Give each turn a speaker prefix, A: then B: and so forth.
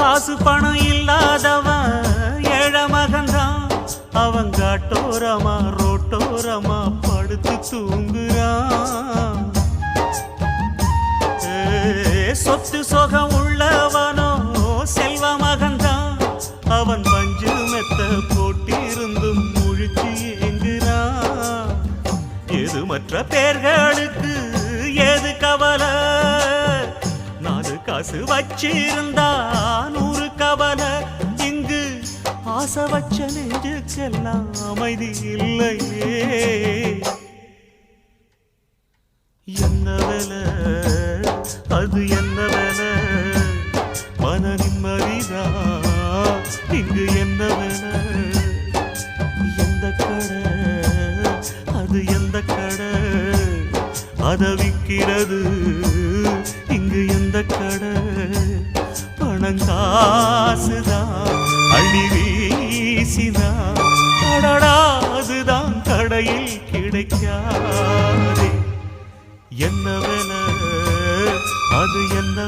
A: காசு பணம் இல்லாதவன் ஏழை மகன்தான். அவன் காட்டோரமா ரோட்டோரமா படுத்து தூங்குறான். சொத்து சொகம் உள்ளவனோ செல்வ மகன்தான். அவன் பஞ்சு மெத்த போட்டிருந்தும் முழிச்சு ஏங்குறான். எது மற்ற பேர்களுக்கு ஏது கவலை, 4 காசு வச்சிருந்தா 100 கவலை. இங்கு ஆசை வச்ச நெஞ்சுக்கெல்லாம் அமைதி இல்லையே. என்ன வேலை அது என்ன வேலை, மன நிம்மதிதான் இங்கு என்ன வேலை. எந்த கடை அது எந்த கடை, அத விக்கிறது இங்கு எந்த கடை. பணங்காசுதான் அள்ளி வீசிதான் அடடா அதுதான் கடையில் கிடைக்காதே. என்ன வேலை அது என்ன